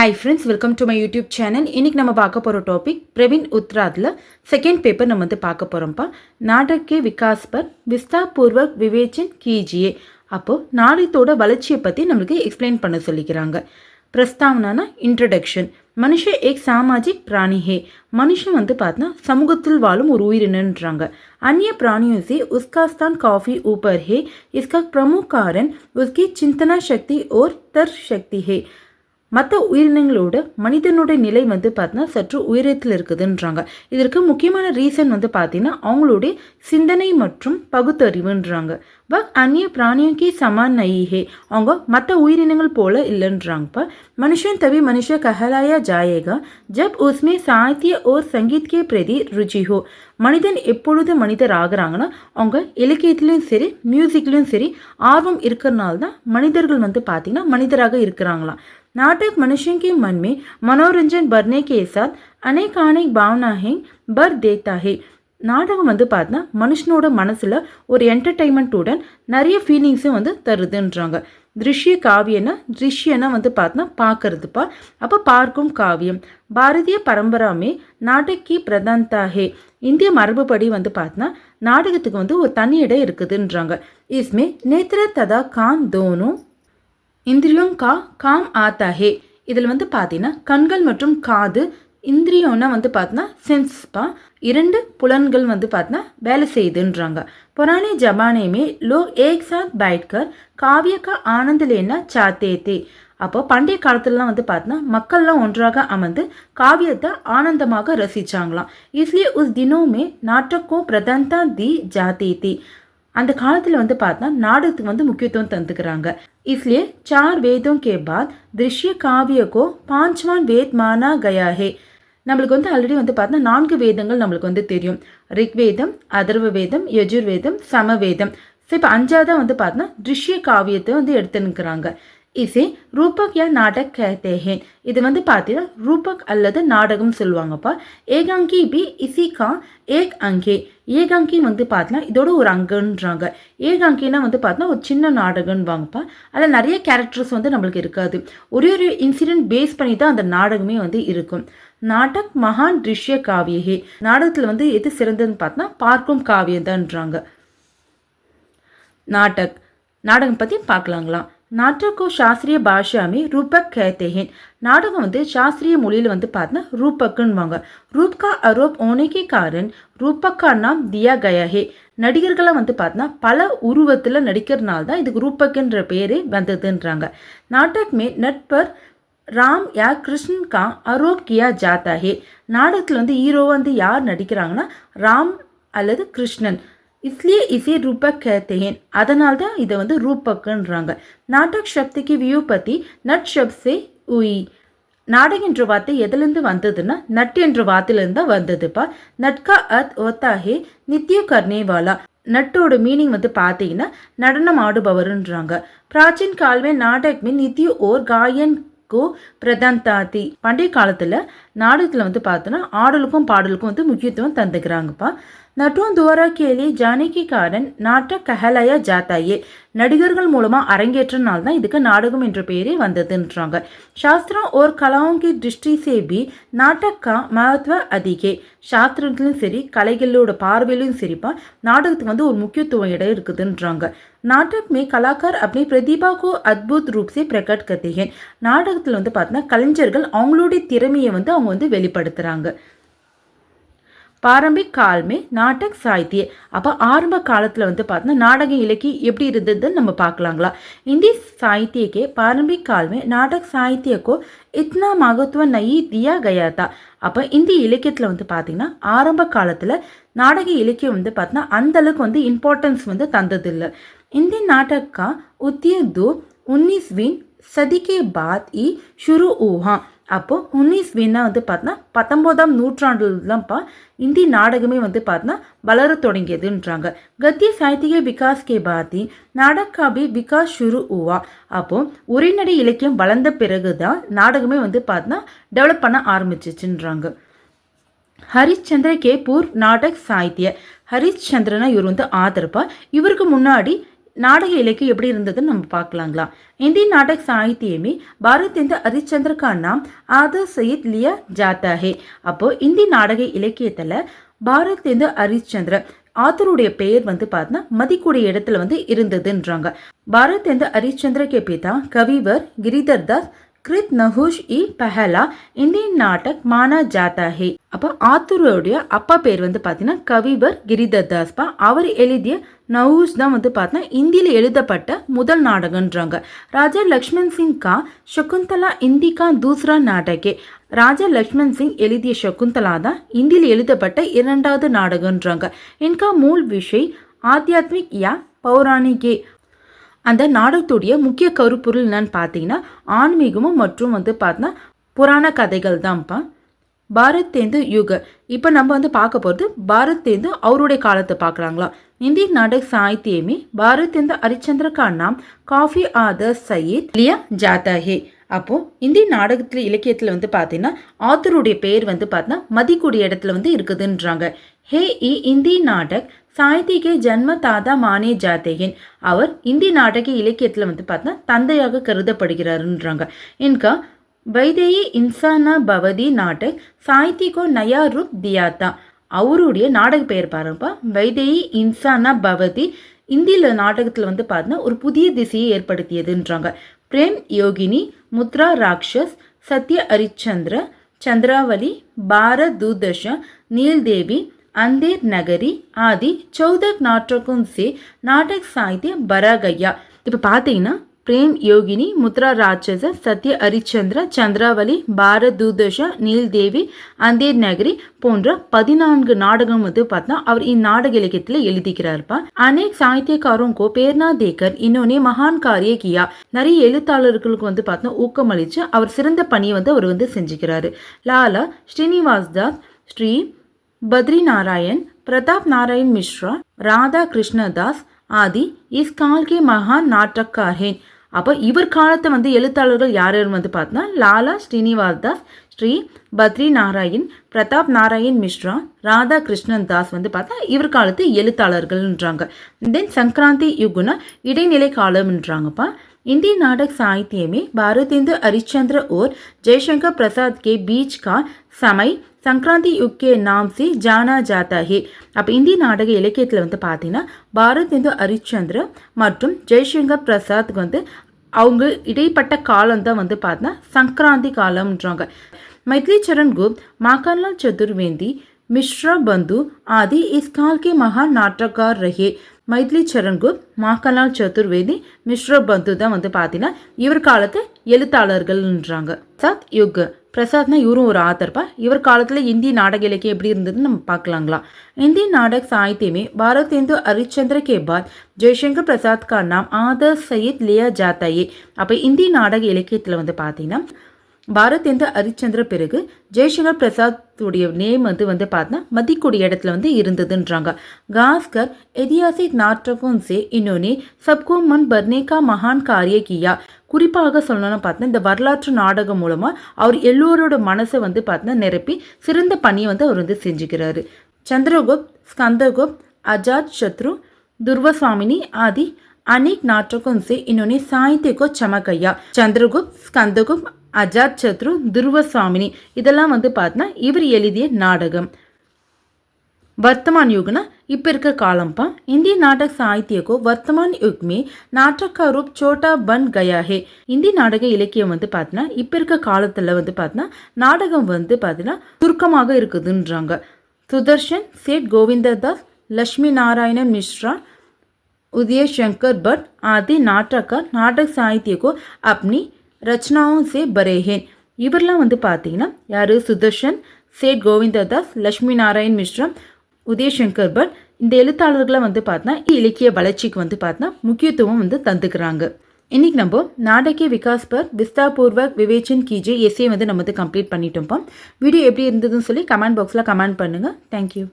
Hi friends, welcome to my YouTube channel. இன்னைக்கு நம்ம பார்க்க போகிற டாபிக் பிரவீன் உத்ராதில் செகண்ட் பேப்பர் நம்ம வந்து பார்க்க போகிறோம்ப்பா. நாடக் के विकास पर विस्तारपूर्वक विवेचन कीजिए. அப்போது நாடகத்தோட வளர்ச்சியை பற்றி நம்மளுக்கு எக்ஸ்பிளைன் பண்ண சொல்லிக்கிறாங்க. பிரஸ்தாவனானா இன்ட்ரடக்ஷன். மனுஷன் ஏக் சாமாஜிக் பிராணி ஹே. மனுஷன் வந்து பார்த்தா சமூகத்தில் வாழும் ஒரு உயிரினன்றாங்க. अन्य प्राणियों से उसका स्थान काफ़ी ऊपर है. इसका प्रमुख कारण उसकी चिंतना शक्ति और तर्क शक्ति है. மற்ற உயிரினங்களோட மனிதனோட நிலை வந்து பார்த்தீங்கன்னா சற்று உயரத்தில் இருக்குதுன்றாங்க. இதற்கு முக்கியமான ரீசன் வந்து பார்த்தீங்கன்னா அவங்களுடைய சிந்தனை மற்றும் பகுத்தறிவுன்றாங்க. பட் அந்நிய பிராணியோக்கி சமான் நைஹே. அவங்க மற்ற உயிரினங்கள் போல இல்லைன்றாங்கப்பா. மனுஷன் தவி மனுஷ கஹலாயா ஜாயேகா ஜப் உஸ்மே சாகித்ய ஓர் சங்கீத் கே பிரதி ருச்சி ஹோ. மனிதன் எப்பொழுது மனிதர் ஆகிறாங்கன்னா அவங்க இலக்கியத்துலேயும் சரி மியூசிக்லேயும் சரி ஆர்வம் இருக்கிறனால தான் மனிதர்கள் வந்து பார்த்திங்கன்னா மனிதராக இருக்கிறாங்களாம். नाटक मनुष्य के मन में मनोरंजन भरने के साथ अनेक भावनाएं भर देता है. நாடகம் வந்து பார்த்தா மனுஷனோட மனசில் ஒரு என்டர்டைன்மெண்ட்டுடன் நிறைய ஃபீலிங்ஸும் வந்து தருதுன்றாங்க. திருஷ்ய காவியனா திருஷ்யனா வந்து பார்த்தா பார்க்கறதுப்பா. அப்போ பார்க்கும் காவியம். பாரதிய பரம்பராமே நாடகி பிரதான்தா ஹே. இந்திய மரபுப்படி வந்து பார்த்தா நாடகத்துக்கு வந்து ஒரு தனி இடம் இருக்குதுன்றாங்க. இஸ்மே நேத்ர ததா கான் தோனோ இந்திரியம் கா காம் ஆத்தா ஹே. இதில் வந்து பார்த்தீங்கன்னா கண்கள் மற்றும் காது இந்திரியம்னா வந்து பார்த்தீங்கன்னா சென்ஸ்பா இரண்டு புலன்கள் வந்து பார்த்தீங்கன்னா வேலை செய்யுதுன்றாங்க. புராணே ஜமானேமே லோக் ஏக் சாத் பைட்கர் காவிய கா ஆனந்த் லேனா சாத்தே தே. அப்போ பண்டைய காலத்துலலாம் வந்து பார்த்தீங்கன்னா மக்கள்லாம் ஒன்றாக அமர்ந்து காவியத்தை ஆனந்தமாக ரசிச்சாங்களாம். இஸ்லியே உஸ் தினோமே நாட்டக்கோ பிரதந்தா தி ஜாத்தே தே. அந்த காலத்தில் வந்து பார்த்தா நாடகத்துக்கு வந்து முக்கியத்துவம் தந்துக்கிறாங்க. इसलिए 4 वेदों के बाद दृश्य काव्य को 5वां वेद माना गया है. நம்மளுக்கு வந்து ஆல்ரெடி வந்து பார்த்தா 4 வேதங்கள் நம்மளுக்கு வந்து தெரியும். ரிக்வேதம், அதர்வ வேதம், யஜுர்வேதம், சமவேதம். ஸோ இப்போ 5ஆவதாக வந்து பார்த்தா திருஷ்ய காவியத்தை வந்து எடுத்துனுக்கிறாங்க. இசை ரூபக் யா நாடக் कहते हैं. இது வந்து பார்த்தீங்கன்னா ரூபக் அல்லது நாடகம் சொல்லுவாங்கப்பா. ஏகாங்கி பி இசி கா ஏக் அங்கே. ஏகாங்கி வந்து பார்த்தீங்கன்னா இதோட ஒரு அங்கன்றாங்க. ஏகாங்கினா வந்து பார்த்தீங்கன்னா ஒரு சின்ன நாடகம்னு வாங்கப்பா. அதில் நிறைய கேரக்டர்ஸ் வந்து நம்மளுக்கு இருக்காது. ஒரு இன்சிடென்ட் பேஸ் பண்ணி தான் அந்த நாடகமே வந்து இருக்கும். நாடக் மகான் திருஷ்ய காவியே. நாடகத்தில் வந்து எது சிறந்ததுன்னு பார்த்தா பார்க்கும் காவியம் தான்றாங்க. நாடகம் பற்றி பார்க்கலாங்களா. नाटक को शास्त्रीय भाषा में रूपक कहते हैं. नाटक வந்து शास्त्रीय மொழியில் வந்து பார்த்தா ரூபக்குன்னுவாங்க. रूप का आरोप होने के कारण रूपक का नाम दिया गया है. நடிகர்களாக வந்து பார்த்தா பல உருவத்தில் நடிக்கிறதுனால தான் இதுக்கு ரூபக்குன்ற பேரே வந்ததுன்றாங்க. நாடக் में नट पर ராம் யா கிருஷ்ணன் கா ஆரோப் கியா ஜாத்தா ஹே. நாடகத்தில் வந்து ஹீரோ வந்து யார் நடிக்கிறாங்கன்னா ராம் அல்லது கிருஷ்ணன். इसलिए इसे रूपक कहते हैं. அதனால தான் இதை வந்து ரூபக்குன்றாங்க. நாடக் சப்திக்கு வியூபத்தி நட் शब्द से हुई. நாடக் என்ற வார்த்தை எதுலேருந்து வந்ததுன்னா நட் என்ற வார்த்தையிலேருந்து தான் வந்ததுப்பா. நட்கா அர்த் होता है नित्य करने वाला. நட்டோட மீனிங் வந்து பார்த்தீங்கன்னா நடனம் ஆடுபவருன்றாங்க. प्राचीन काल में नाटक में नित्य और गायन को பிரதான்தாதி. பண்டைய காலத்தில் நாடகத்தில் வந்து பார்த்தோன்னா ஆடலுக்கும் பாடலுக்கும் வந்து முக்கியத்துவம் தந்துக்கிறாங்கப்பா. नटों द्वारा के लिए जाने के कारण नाटक कहलाया जाता है. நடிகர்கள் மூலமாக அரங்கேற்றனால தான் இதுக்கு நாடகம் என்ற பெயரே வந்ததுன்றாங்க. சாஸ்திரம் और कलाओं की दृष्टि से भी नाटक का महत्व अधिक है. சாஸ்திரத்திலும் சரி கலைகளோட பார்வையிலும் சரிப்பா நாடகத்துக்கு வந்து ஒரு முக்கியத்துவம் இடம் இருக்குதுன்றாங்க. नाटक में कलाकार अपनी प्रतिभा को अद्भुत रूप से प्रकट करते हैं. நாடகத்தில் வந்து பார்த்தீங்கன்னா கலைஞர்கள் அவங்களுடைய திறமையை வந்து அவங்க வந்து வெளிப்படுத்துகிறாங்க. பாரம்பிக் காலமே நாடக் சாகித்ய. அப்போ ஆரம்ப காலத்தில் வந்து பார்த்தீங்கன்னா நாடக இலக்கியம் எப்படி இருந்ததுன்னு நம்ம பார்க்கலாங்களா. இந்தி சாகித்யக்கே பாரம்பிக் காலமே நாடக் சாகித்யக்கோ இத்தனா மகத்துவம் நயி தியா கயாத்தா. அப்போ இந்திய இலக்கியத்தில் வந்து பார்த்தீங்கன்னா ஆரம்ப காலத்தில் நாடக இலக்கியம் வந்து பார்த்தீங்கன்னா அந்தளவுக்கு வந்து இம்பார்ட்டன்ஸ் வந்து தந்ததில்லை. இந்தி நாடக் கா உத்தியோக 19वीं सदी के बाद ही शुरू हुआ. அப்போது 19वीं வந்து பார்த்தா 19ஆம் நூற்றாண்டுலப்பா இந்தி நாடகமே வந்து பார்த்தா வளர தொடங்கியதுன்றாங்க. கத்திய சாகித்ய விகாஸ் கே பாதி நாடக் கா பி விகாஸ் शुरू हुआ. அப்போது உரைநடை இலக்கியம் வளர்ந்த பிறகு தான் நாடகமே வந்து பார்த்தா டெவலப் பண்ண ஆரம்பிச்சிச்சுன்றாங்க. ஹரிச்சந்திர கே பூர் நாடக் சாகித்ய. ஹரிச்சந்திரனா இவர் வந்து ஆதரப்பா. இவருக்கு முன்னாடி नाटक इलक्ष्य एप्पड़ी இருந்ததுன்னு நம்ம பார்க்கலாங்களா. हिंदी नाटक साहित्य में भारत हरिश्चंद्र का नाम आदर सहित लिया जाता है. அப்போ இந்தி நாடக இலக்கியத்தில் பாரத் ஹரிச்சந்திர ஆத்தருடைய பெயர் பார்த்தா மதிக்கூடிய இடத்துல இருந்ததுன்றாங்க. பாரத் ஹரிச்சந்திர के पिता कविवर गिरिधर दास कृत नहुष ई पहला हिंदी नाटक माना जाता है. அப்போ ஆத்தருடைய அப்பா பேர் பார்த்தீங்கன்னா கவிவர் கிரிதர் தாஸ் பா. அவர் எழுதிய நவுஸ் தான் பார்த்தா இந்தியில் எழுதப்பட்ட முதல் நாடகன்றாங்க. ராஜா லக்ஷ்மண் சிங் கா शकुंतला हिंदी का दूसरा नाटक है. ராஜா லக்ஷ்மண் சிங் எழுதிய சகுந்தலா தான் இந்தியில் எழுதப்பட்ட இரண்டாவது நாடகன்றாங்க. இன்கா மூல் விஷய் ஆத்தியாத்மிக் யா பௌராணிகே. அந்த நாடகத்துடைய முக்கிய கருப்பொருள் என்னன்னு பார்த்தீங்கன்னா ஆன்மீகமும் மற்றும் பார்த்தா புராண கதைகள் தான்ப்பா. பாரத் யுக இப்போ நம்ம பார்க்க போகிறது பாரத் அவருடைய காலத்தை பார்க்குறாங்களா. हिंदी नाटक साहित्य में भारत हरिश्चंद्र का नाम काफी आदर सहित लिया जाता है. அப்போ இந்தி நாடகத்தில் இலக்கியத்தில் பார்த்தீங்கன்னா ஆத்தருடைய பெயர் பார்த்தா மதிக்கூடிய இடத்துல இருக்குதுன்றாங்க. ஹே இ இந்தி நாடக் சாகித்ய ஜன்ம தாதா மானே ஜாத்தேன். அவர் இந்தி நாடக இலக்கியத்தில் பார்த்தா தந்தையாக கருதப்படுகிறாருன்றாங்க. இன்கா வைதேயி இன்சானா பவதி நாடக் சாகித்யக்கோ நயா ரூப் தியாத்தா. அவருடைய நாடக பெயர் பாருங்கப்பா வைதேயி இன்சானா பவதி. இந்தியில் நாடகத்தில் பார்த்தீங்கன்னா ஒரு புதிய திசையை ஏற்படுத்தியதுன்றாங்க. பிரேம் யோகினி முத்ரா ராட்சஸ் சத்ய ஹரிச்சந்திர चंद्रावली बारह दूरदर्शन नीलदेवी अंधेर नगरी आदि 14 नाटकों से नाटक साहित्य भरा गया. இப்போ பார்த்தீங்கன்னா பிரேம் யோகினி முத்ரா ராட்சச சத்ய ஹரிச்சந்திர சந்திராவலி பாரத் தூர்தர்ஷன் நீல்தேவி அந்தேர் நகரி போன்ற 14 நாடகம் பார்த்தா அவர் இந்நாடக இலக்கியத்தில் எழுதிக்கிறார்ப்பா. अनेक साहित्यकारों को प्रेरणा देकर इन्होंने महान कार्य किया. நிறைய எழுத்தாளர்களுக்கு பார்த்தா ஊக்கமளிச்சு அவர் சிறந்த பணியை அவர் செஞ்சுக்கிறாரு. லாலா ஸ்ரீனிவாஸ் தாஸ் ஸ்ரீ बद्री नारायण प्रताप नारायण मिश्रा राधा कृष्णदास आदि इस काल के महान नाटककार हैं. அப்போ இவர் காலத்தை எழுத்தாளர்கள் யார் பார்த்தா லாலா ஸ்ரீனிவாஸ் தாஸ் ஸ்ரீ பத்ரி நாராயண் பிரதாப் நாராயண் மிஸ்ரா ராதா கிருஷ்ணன் தாஸ் பார்த்தா இவர் காலத்து எழுத்தாளர்கள்ன்றாங்க. தென் சங்கராந்தி யுகுனா இடைநிலை காலம்ன்றாங்கப்பா. हिंदी नाटक साहित्य में भारत हरिश्चंद्र और जयशंकर प्रसाद के बीच का समय संक्रांति युग के नाम से जाना जाता है. அப்போ இந்தி நாடக இலக்கியத்தில் பார்த்தீங்கன்னா பாரத் ஹரிச்சந்திர மற்றும் ஜெய்சங்கர் பிரசாத் அவங்க இடைப்பட்ட காலம் தான் பார்த்தா சங்கராந்தி காலம்ன்றாங்க. मैथिली चरण गुप्त माखनलाल चतुर्वेदी मिश्रा बंधु आदि इस काल के महान नाटककार रहे. மைத்லி சரண் குப்த் மாக்கலால் சதுர்வேதி மிஸ்ர பந்து தான் பார்த்தீங்கன்னா இவர் காலத்து எழுத்தாளர்கள்ன்றாங்க. பிரசாத் யுக் பிரசாத்னா இவரும் ஒரு ஆத்தர்ப்பா. இவர் காலத்தில் இந்தி நாடக இலக்கியம் எப்படி இருந்ததுன்னு நம்ம பார்க்கலாங்களா. हिंदी नाटक साहित्य में भारत हरिश्चंद्र के बाद जयशंकर प्रसाद का नाम आदर सहित लिया जाता है. அப்போ இந்தி நாடக இலக்கியத்தில் பார்த்தீங்கன்னா பாரத் ஹரிச்சந்திர பிறகு ஜெய்சங்கர் பிரசாத் உடைய நேம் பார்த்தா மதிக்கூடிய இடத்துல இருந்ததுன்றாங்க. காஸ்கர் ऐतिहासिक नाटकों से इन्होंने सबको मन भरने का महान कार्य किया. குறிப்பாக சொல்லணும்னு பார்த்தா இந்த வரலாற்று நாடகம் மூலமாக அவர் எல்லோரோட மனசை பார்த்தா நிரப்பி சிறந்த பணியை அவர் செஞ்சுக்கிறாரு. चंद्रगुप्त स्कंदगुप्त आजाद शत्रु दुर्वास्वामिनी आदि अनेक नाटकों से इन्होंने साहित्य को चमकाया. चंद्रगुप्त स्कंदगुप्त आजाद शत्रु दुर्वास्वामिनी இதெல்லாம் பார்த்தா இவர் எழுதிய நாடகம். वर्तमान युग ना இப்போ இருக்க காலம்ப்பா. இந்திய நாடக சாகித்ய को वर्तमान युग में नाटक का रूप छोटा बन गया है. இந்தி நாடக இலக்கியம் பார்த்தா இப்போ இருக்க காலத்தில் பார்த்தா நாடகம் பார்த்தீங்கன்னா சுருக்கமாக இருக்குதுன்றாங்க. सुदर्शन सेठ गोविंददास लक्ष्मी नारायण मिश्रा उदय शंकर भट्ट आदि नाटककार नाटक साहित्य को अपनी रचनाओं से भरे हैं. இவரெல்லாம் பார்த்தீங்கன்னா யார் சுதர்ஷன் சேட் கோவிந்ததாஸ் லக்ஷ்மி நாராயண் மிஸ்ரா உதயசங்கர் பட் இந்த எழுத்தாளர்களை பார்த்தா இலக்கிய வளர்ச்சிக்கு பார்த்தா முக்கியத்துவம் தந்துக்கிறாங்க. இன்றைக்கி நம்ம நாடக விகாஸ் பர் விஸ்தாபூர்வக் விவேச்சன் கீஜே எஸ்ஏ நம்ம கம்ப்ளீட் பண்ணிட்டோம்ப்பா. வீடியோ எப்படி இருந்ததுன்னு சொல்லி கமெண்ட் பாக்ஸில் கமெண்ட் பண்ணுங்கள். தேங்க்யூ.